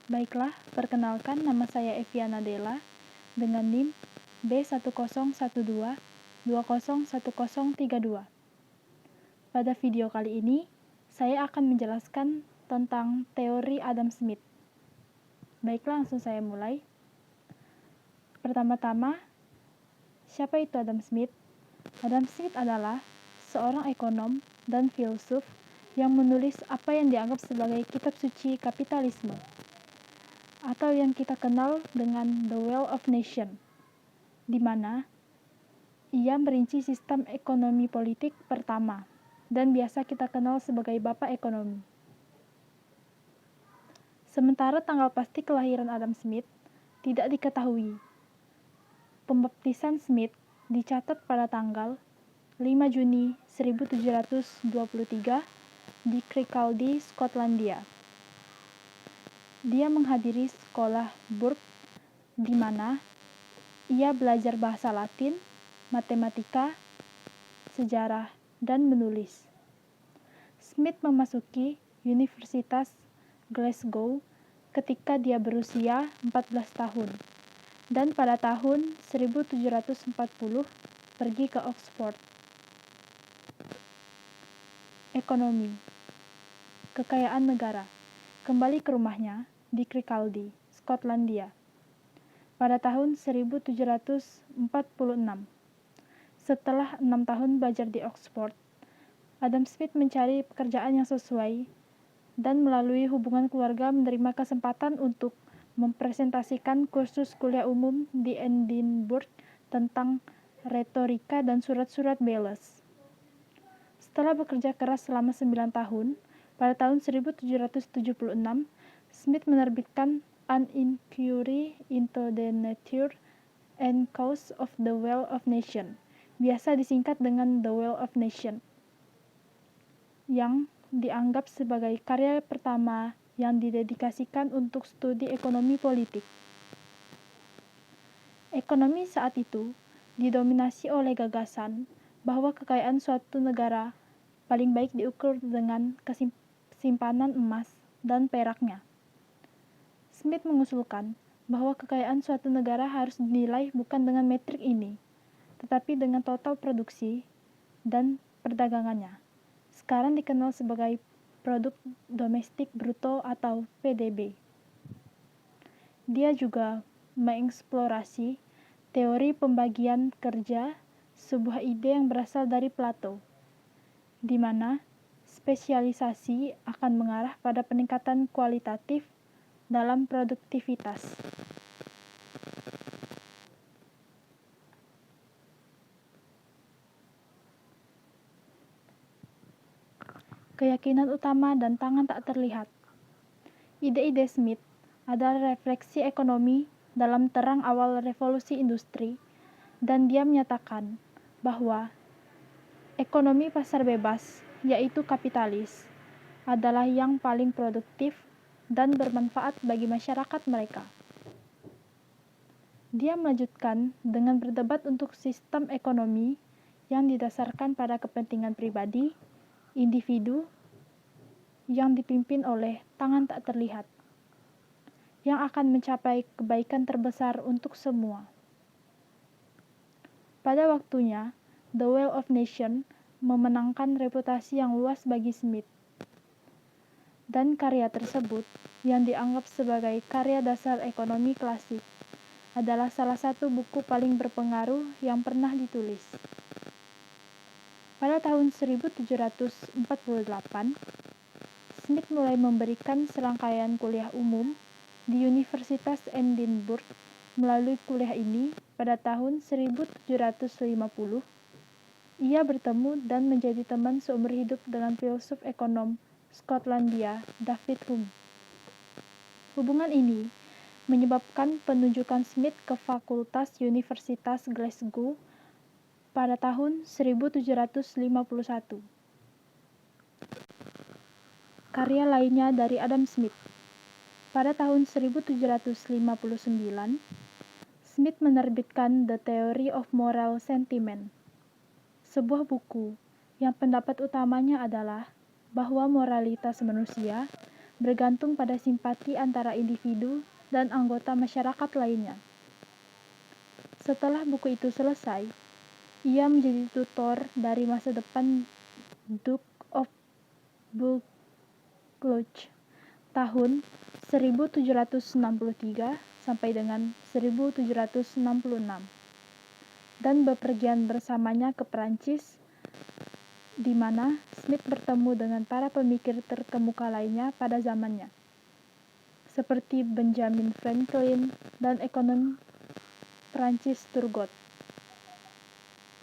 Baiklah, perkenalkan nama saya Eviana Della dengan NIM B1012201032. Pada video kali ini, saya akan menjelaskan tentang teori Adam Smith. Baiklah, langsung saya mulai. Pertama-tama, siapa itu Adam Smith? Adam Smith adalah seorang ekonom dan filsuf yang menulis apa yang dianggap sebagai kitab suci kapitalisme, atau yang kita kenal dengan The Wealth of Nations, di mana ia merinci sistem ekonomi politik pertama dan biasa kita kenal sebagai Bapak Ekonomi. Sementara tanggal pasti kelahiran Adam Smith tidak diketahui. Pembaptisan Smith dicatat pada tanggal 5 Juni 1723 di Kirkcaldy, Skotlandia. Dia menghadiri sekolah Burke, di mana ia belajar bahasa Latin, matematika, sejarah, dan menulis. Smith memasuki Universitas Glasgow ketika dia berusia 14 tahun, dan pada tahun 1740 pergi ke Oxford. Ekonomi, kekayaan negara, kembali ke rumahnya di Kirkcaldy, Skotlandia, pada tahun 1746. Setelah 6 tahun belajar di Oxford, Adam Smith mencari pekerjaan yang sesuai dan melalui hubungan keluarga menerima kesempatan untuk mempresentasikan kursus kuliah umum di Edinburgh tentang retorika dan surat-surat Bales. Setelah bekerja keras selama 9 tahun, pada tahun 1776, Smith menerbitkan An Inquiry into the Nature and Cause of the Wealth of Nations, biasa disingkat dengan The Wealth of Nations, yang dianggap sebagai karya pertama yang didedikasikan untuk studi ekonomi politik. Ekonomi saat itu didominasi oleh gagasan bahwa kekayaan suatu negara paling baik diukur dengan simpanan emas dan peraknya. Smith mengusulkan bahwa kekayaan suatu negara harus dinilai bukan dengan metrik ini, tetapi dengan total produksi dan perdagangannya. Sekarang dikenal sebagai produk domestik bruto atau PDB. Dia juga mengeksplorasi teori pembagian kerja, sebuah ide yang berasal dari Plato, di mana spesialisasi akan mengarah pada peningkatan kualitatif dalam produktivitas. Keyakinan utama dan tangan tak terlihat. Ide-ide Smith adalah refleksi ekonomi dalam terang awal revolusi industri, dan dia menyatakan bahwa ekonomi pasar bebas, yaitu kapitalis, adalah yang paling produktif dan bermanfaat bagi masyarakat mereka. Dia melanjutkan dengan berdebat untuk sistem ekonomi yang didasarkan pada kepentingan pribadi, individu, yang dipimpin oleh tangan tak terlihat, yang akan mencapai kebaikan terbesar untuk semua. Pada waktunya, The Wealth of Nations memenangkan reputasi yang luas bagi Smith, dan karya tersebut yang dianggap sebagai karya dasar ekonomi klasik adalah salah satu buku paling berpengaruh yang pernah ditulis. Pada tahun 1748, Smith mulai memberikan serangkaian kuliah umum di Universitas Edinburgh. Melalui kuliah ini, pada tahun 1750, ia bertemu dan menjadi teman seumur hidup dengan filsuf ekonom Skotlandia David Hume. Hubungan ini menyebabkan penunjukan Smith ke Fakultas Universitas Glasgow pada tahun 1751. Karya lainnya dari Adam Smith. Pada tahun 1759, Smith menerbitkan The Theory of Moral Sentiment, sebuah buku yang pendapat utamanya adalah bahwa moralitas manusia bergantung pada simpati antara individu dan anggota masyarakat lainnya. Setelah buku itu selesai, ia menjadi tutor dari masa depan Duke of Buccleuch tahun 1763 sampai dengan 1766 dan bepergian bersamanya ke Perancis, di mana Smith bertemu dengan para pemikir terkemuka lainnya pada zamannya, seperti Benjamin Franklin dan ekonom Francis Turgot.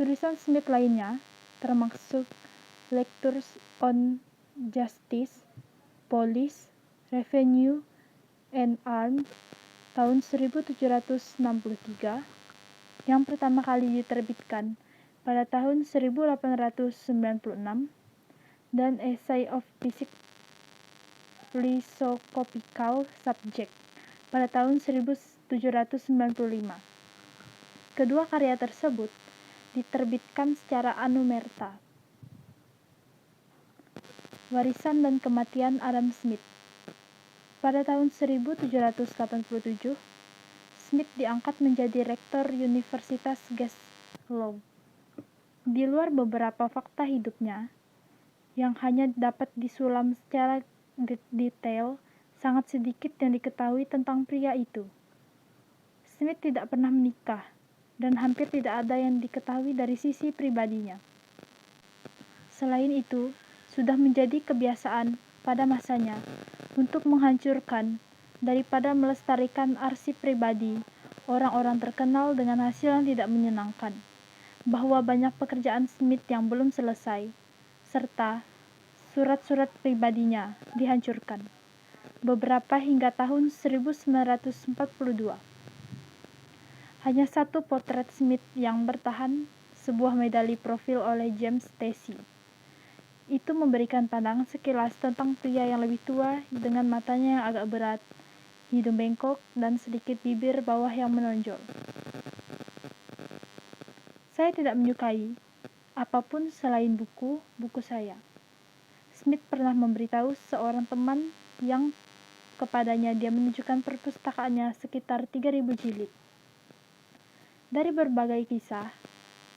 Tulisan Smith lainnya termasuk Lectures on Justice, Police, Revenue, and Arms tahun 1763 yang pertama kali diterbitkan pada tahun 1896 dan Essay of Philosophical Subject pada tahun 1795. Kedua karya tersebut diterbitkan secara anumerta. Warisan dan kematian Adam Smith. Pada tahun 1787, Smith diangkat menjadi rektor Universitas Glasgow. Di luar beberapa fakta hidupnya yang hanya dapat disulam secara detail, sangat sedikit yang diketahui tentang pria itu. Smith tidak pernah menikah, dan hampir tidak ada yang diketahui dari sisi pribadinya. Selain itu, sudah menjadi kebiasaan pada masanya untuk menghancurkan daripada melestarikan arsip pribadi orang-orang terkenal dengan hasil yang tidak menyenangkan, bahwa banyak pekerjaan Smith yang belum selesai, serta surat-surat pribadinya dihancurkan, beberapa hingga tahun 1942. Hanya satu potret Smith yang bertahan, sebuah medali profil oleh James Stacy. Itu memberikan pandangan sekilas tentang pria yang lebih tua dengan matanya yang agak berat, hidung bengkok, dan sedikit bibir bawah yang menonjol. Saya tidak menyukai apapun selain buku saya. Smith pernah memberitahu seorang teman yang kepadanya dia menunjukkan perpustakaannya sekitar 3.000 jilid. Dari berbagai kisah,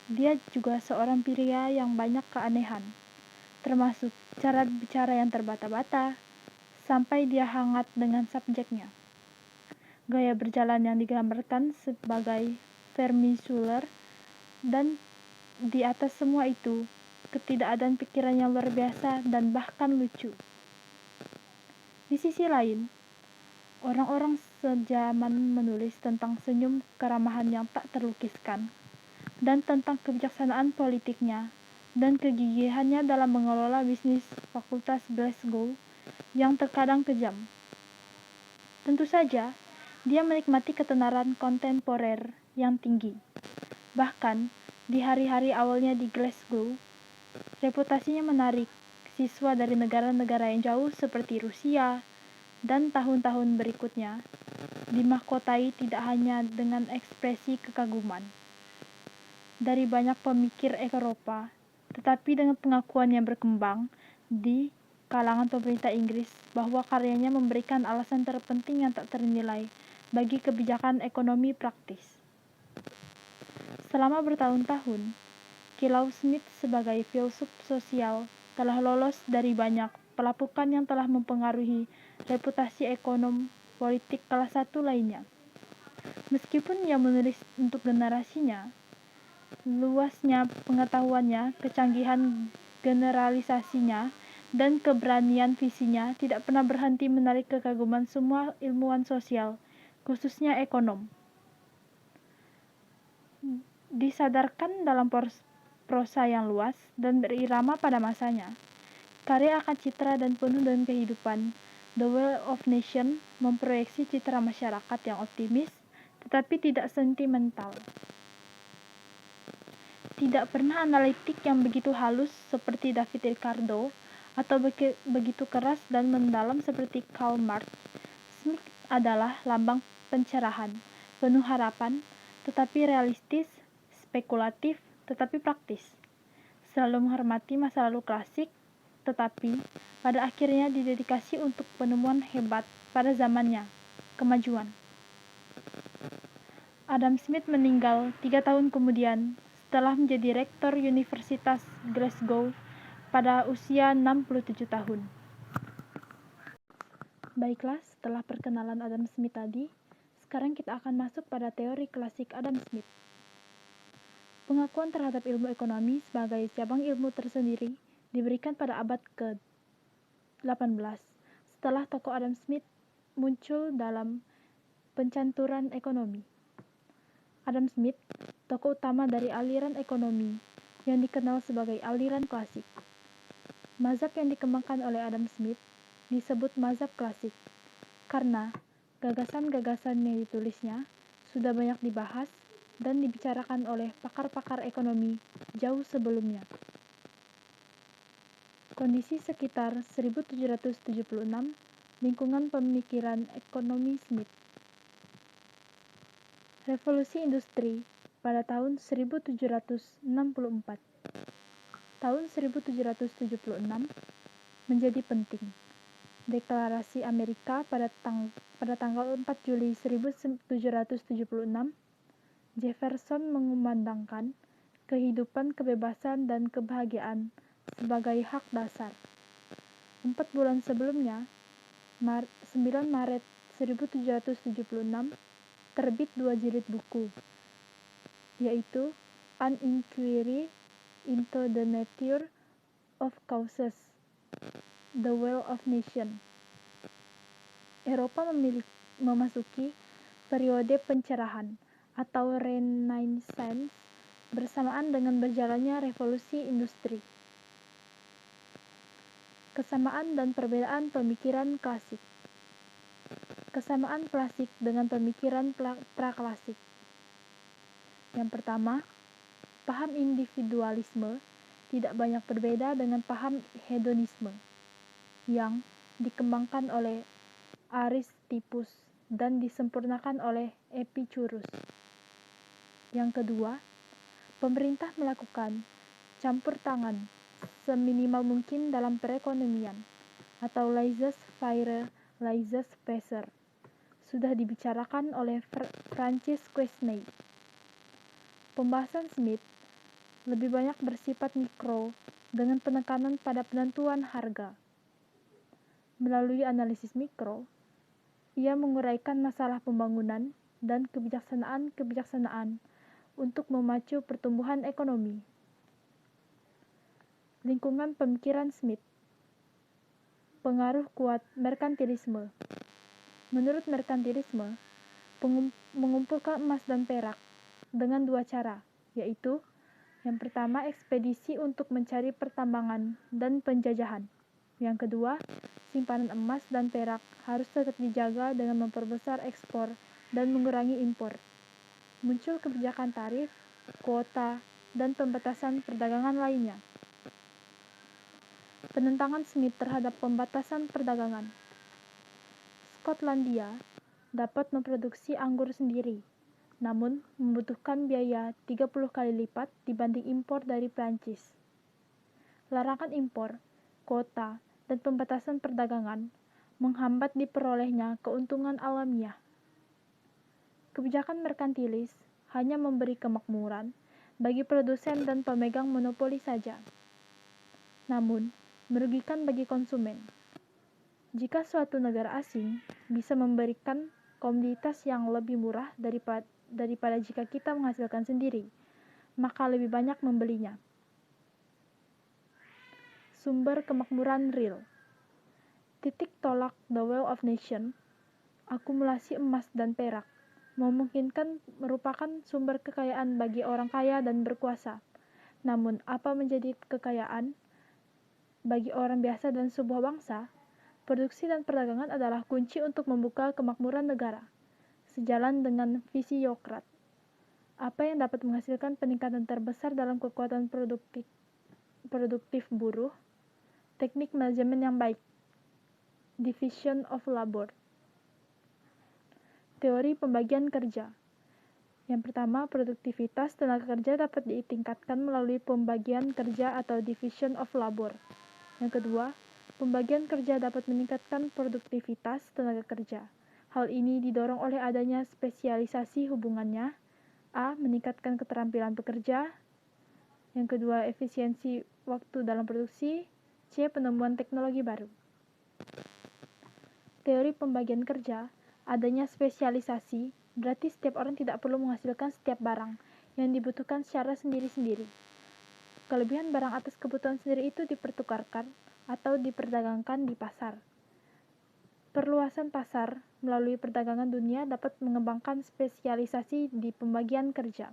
dia juga seorang pria yang banyak keanehan, termasuk cara bicara yang terbata-bata, sampai dia hangat dengan subjeknya. Gaya berjalan yang digambarkan sebagai vermicular, dan di atas semua itu, ketidakadaan pikiran yang luar biasa dan bahkan lucu. Di sisi lain, orang-orang sejaman menulis tentang senyum keramahan yang tak terlukiskan, dan tentang kebijaksanaan politiknya dan kegigihannya dalam mengelola bisnis Fakultas Glasgow yang terkadang kejam. Tentu saja, dia menikmati ketenaran kontemporer yang tinggi. Bahkan, di hari-hari awalnya di Glasgow, reputasinya menarik siswa dari negara-negara yang jauh seperti Rusia, dan tahun-tahun berikutnya dimahkotai tidak hanya dengan ekspresi kekaguman dari banyak pemikir Eropa, tetapi dengan pengakuan yang berkembang di kalangan pemerintah Inggris bahwa karyanya memberikan alasan terpenting yang tak ternilai bagi kebijakan ekonomi praktis. Selama bertahun-tahun, kilau Smith sebagai filsuf sosial telah lolos dari banyak pelapukan yang telah mempengaruhi reputasi ekonom politik kelas satu lainnya. Meskipun ia menulis untuk generasinya, luasnya pengetahuannya, kecanggihan generalisasinya, dan keberanian visinya tidak pernah berhenti menarik kekaguman semua ilmuwan sosial, khususnya ekonom. Disadarkan dalam prosa yang luas dan berirama pada masanya, karya akan citra dan penuh dengan kehidupan, The Well of Nation memproyeksi citra masyarakat yang optimis, tetapi tidak sentimental. Tidak pernah analitik yang begitu halus seperti David Ricardo atau begitu keras dan mendalam seperti Karl Marx. Smith adalah lambang pencerahan, penuh harapan, tetapi realistis, spekulatif, tetapi praktis. Selalu menghormati masa lalu klasik, tetapi pada akhirnya didedikasi untuk penemuan hebat pada zamannya, kemajuan. Adam Smith meninggal 3 tahun kemudian setelah menjadi rektor Universitas Glasgow pada usia 67 tahun. Baiklah, setelah perkenalan Adam Smith tadi, sekarang kita akan masuk pada teori klasik Adam Smith. Pengakuan terhadap ilmu ekonomi sebagai cabang ilmu tersendiri diberikan pada abad ke-18 setelah tokoh Adam Smith muncul dalam pencanturan ekonomi. Adam Smith, tokoh utama dari aliran ekonomi yang dikenal sebagai aliran klasik. Mazhab yang dikembangkan oleh Adam Smith disebut mazhab klasik karena gagasan-gagasan yang ditulisnya sudah banyak dibahas dan dibicarakan oleh pakar-pakar ekonomi jauh sebelumnya. Kondisi sekitar 1776, lingkungan pemikiran ekonomi Smith. Revolusi industri pada tahun 1764. Tahun 1776 menjadi penting. Deklarasi Amerika pada tanggal 4 Juli 1776, Jefferson mengumandangkan kehidupan, kebebasan, dan kebahagiaan sebagai hak dasar. 4 bulan sebelumnya, 9 Maret 1776, terbit 2 jilid buku, yaitu An Inquiry into the Nature of Causes, The Will of Nations. Eropa memasuki periode pencerahan atau Renaissance bersamaan dengan berjalannya revolusi industri. Kesamaan dan perbedaan pemikiran klasik. Kesamaan klasik dengan pemikiran praklasik. Yang pertama, paham individualisme tidak banyak berbeda dengan paham hedonisme yang dikembangkan oleh Aristippus dan disempurnakan oleh Epicurus. Yang kedua, pemerintah melakukan campur tangan seminimal mungkin dalam perekonomian atau laissez-faire, laissez-passer sudah dibicarakan oleh Francis Quesnay. Pembahasan Smith lebih banyak bersifat mikro dengan penekanan pada penentuan harga. Melalui analisis mikro, ia menguraikan masalah pembangunan dan kebijaksanaan untuk memacu pertumbuhan ekonomi. Lingkungan pemikiran Smith. Pengaruh kuat merkantilisme. Menurut merkantilisme, mengumpulkan emas dan perak dengan 2 cara, yaitu yang pertama ekspedisi untuk mencari pertambangan dan penjajahan. Yang kedua, simpanan emas dan perak harus tetap dijaga dengan memperbesar ekspor dan mengurangi impor. Muncul kebijakan tarif, kuota, dan pembatasan perdagangan lainnya. Penentangan Smith terhadap pembatasan perdagangan. Skotlandia dapat memproduksi anggur sendiri, namun membutuhkan biaya 30 kali lipat dibanding impor dari Prancis. Larangan impor, kuota, dan pembatasan perdagangan menghambat diperolehnya keuntungan alamiah. Kebijakan merkantilis hanya memberi kemakmuran bagi produsen dan pemegang monopoli saja, namun merugikan bagi konsumen. Jika suatu negara asing bisa memberikan komoditas yang lebih murah daripada jika kita menghasilkan sendiri, maka lebih banyak membelinya. Sumber kemakmuran real. Titik tolak The Will of Nation. Akumulasi emas dan perak memungkinkan merupakan sumber kekayaan bagi orang kaya dan berkuasa. Namun, apa menjadi kekayaan bagi orang biasa dan sebuah bangsa? Produksi dan perdagangan adalah kunci untuk membuka kemakmuran negara. Sejalan dengan visi Yokrat. Apa yang dapat menghasilkan peningkatan terbesar dalam kekuatan produktif buruh? Teknik manajemen yang baik. Division of labor. Teori pembagian kerja. Yang pertama, produktivitas tenaga kerja dapat ditingkatkan melalui pembagian kerja atau division of labor. Yang kedua, pembagian kerja dapat meningkatkan produktivitas tenaga kerja. Hal ini didorong oleh adanya spesialisasi hubungannya. A. Meningkatkan keterampilan pekerja. Yang kedua, efisiensi waktu dalam produksi. C. Penemuan teknologi baru. Teori pembagian kerja, adanya spesialisasi, berarti setiap orang tidak perlu menghasilkan setiap barang yang dibutuhkan secara sendiri-sendiri. Kelebihan barang atas kebutuhan sendiri itu dipertukarkan atau diperdagangkan di pasar. Perluasan pasar melalui perdagangan dunia dapat mengembangkan spesialisasi di pembagian kerja.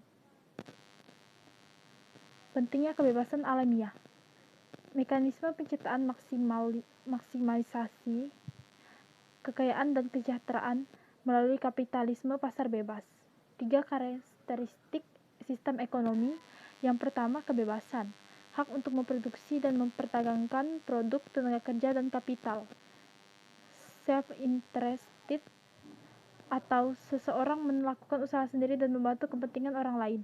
Pentingnya kebebasan alamiah. Mekanisme penciptaan maksimalisasi kekayaan dan kesejahteraan melalui kapitalisme pasar bebas. 3 karakteristik sistem ekonomi. Yang pertama, kebebasan. Hak untuk memproduksi dan memperdagangkan produk, tenaga kerja, dan kapital. Self-interested, atau seseorang melakukan usaha sendiri dan membantu kepentingan orang lain.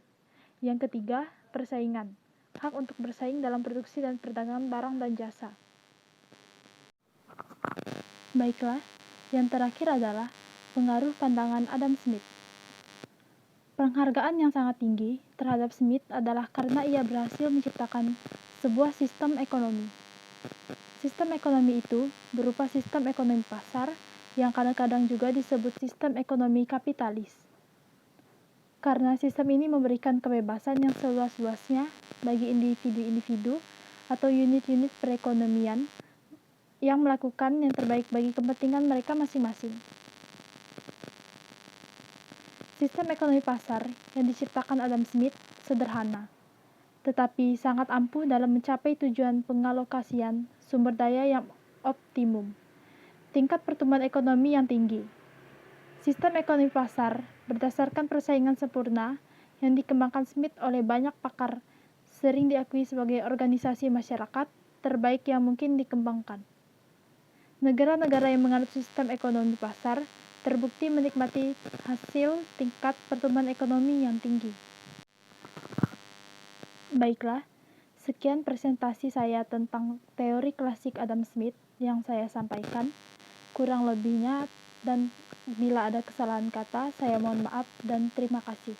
Yang ketiga, persaingan. Hak untuk bersaing dalam produksi dan perdagangan barang dan jasa. Baiklah, yang terakhir adalah pengaruh pandangan Adam Smith. Penghargaan yang sangat tinggi terhadap Smith adalah karena ia berhasil menciptakan sebuah sistem ekonomi. Sistem ekonomi itu berupa sistem ekonomi pasar yang kadang-kadang juga disebut sistem ekonomi kapitalis. Karena sistem ini memberikan kebebasan yang seluas-luasnya bagi individu-individu atau unit-unit perekonomian yang melakukan yang terbaik bagi kepentingan mereka masing-masing. Sistem ekonomi pasar yang diciptakan Adam Smith sederhana, tetapi sangat ampuh dalam mencapai tujuan pengalokasian sumber daya yang optimum. Tingkat pertumbuhan ekonomi yang tinggi. Sistem ekonomi pasar berdasarkan persaingan sempurna yang dikembangkan Smith oleh banyak pakar sering diakui sebagai organisasi masyarakat terbaik yang mungkin dikembangkan. Negara-negara yang menganut sistem ekonomi pasar terbukti menikmati hasil tingkat pertumbuhan ekonomi yang tinggi. Baiklah, sekian presentasi saya tentang teori klasik Adam Smith yang saya sampaikan. Kurang lebihnya dan bila ada kesalahan kata, saya mohon maaf dan terima kasih.